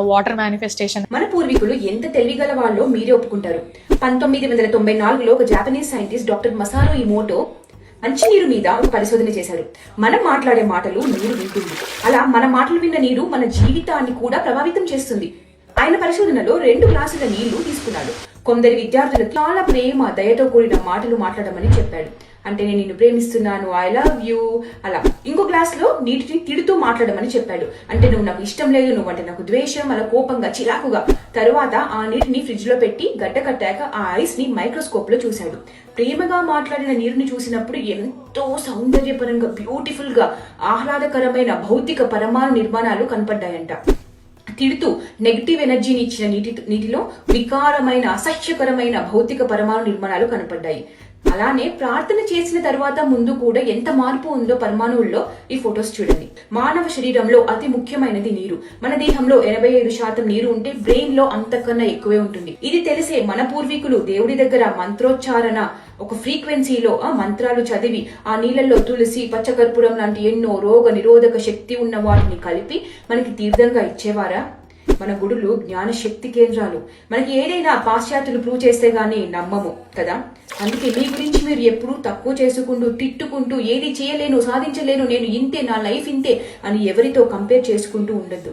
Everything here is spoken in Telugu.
Water manifestation. మన పూర్వీకులు ఎంత తెలివిగల వాళ్ళో మీరే ఒప్పుకుంటారు. 1994లో ఒక జాపనీస్ సైంటిస్ట్ డాక్టర్ మసారో ఇమోటో మంచినీరు మీద ఒక పరిశోధన చేశారు. మనం మాట్లాడే మాటలు నీరు వింటుంది. అలా మన మాటలు విన్న నీరు మన జీవితాన్ని కూడా ప్రభావితం చేస్తుంది. ఆయన పరిశోధనలో 2 గ్లాసుల నీళ్లు తీసుకున్నాడు. కొందరి విద్యార్థులకు చాలా ప్రేమ, దయతో కూడిన మాటలు మాట్లాడమని చెప్పాడు. అంటే నేను నిన్ను ప్రేమిస్తున్నాను, ఐ లవ్ యూ అలా. ఇంకో గ్లాస్ లో నీటిని తిడుతూ మాట్లాడమని చెప్పాడు. అంటే నువ్వు నాకు ఇష్టం లేదు, నువ్వంటే నాకు ద్వేషం, అలా కోపంగా, చిరాకుగా. తరువాత ఆ నీటిని ఫ్రిడ్జ్ లో పెట్టి గడ్డ కట్టాక ఆ ఐస్ ని మైక్రోస్కోప్ లో చూశాడు. ప్రేమగా మాట్లాడిన నీరుని చూసినప్పుడు ఎంతో సౌందర్యపరంగా, బ్యూటిఫుల్ గా, ఆహ్లాదకరమైన భౌతిక పరమాణు నిర్మాణాలు కనపడ్డాయంట. తిడుతూ నెగిటివ్ ఎనర్జీని ఇచ్చిన నీటిలో వికారమైన, అసహ్యకరమైన భౌతిక పరమాణు నిర్మాణాలు కనపడ్డాయి. అలానే ప్రార్థన చేసిన తర్వాత ముందు కూడా ఎంత మార్పు ఉందో పరమాణువుల్లో ఈ ఫొటోస్ చూడండి. మానవ శరీరంలో అతి ముఖ్యమైనది నీరు. మన దేహంలో 85% నీరు ఉంటే బ్రెయిన్ లో అంతకన్నా ఎక్కువే ఉంటుంది. ఇది తెలిసే మన పూర్వీకులు దేవుడి దగ్గర మంత్రోచ్చారణ ఒక ఫ్రీక్వెన్సీలో ఆ మంత్రాలు చదివి ఆ నీళ్ళల్లో తులసి, పచ్చకర్పూరం లాంటి ఎన్నో రోగ నిరోధక శక్తి ఉన్న వాటిని కలిపి మనకి తీర్థంగా ఇచ్చేవారా? మన గుడులు జ్ఞాన శక్తి కేంద్రాలు. మనకి ఏదైనా పాశ్చాత్యులు ప్రూవ్ చేస్తే గానీ నమ్మము కదా. అందుకే మీ గురించి మీరు ఎప్పుడూ తక్కువ చేసుకుంటూ, తిట్టుకుంటూ, ఏది చేయలేను, సాధించలేను, నేను ఇంతే, నా లైఫ్ ఇంతే అని ఎవరితో కంపేర్ చేసుకుంటూ ఉండద్దు.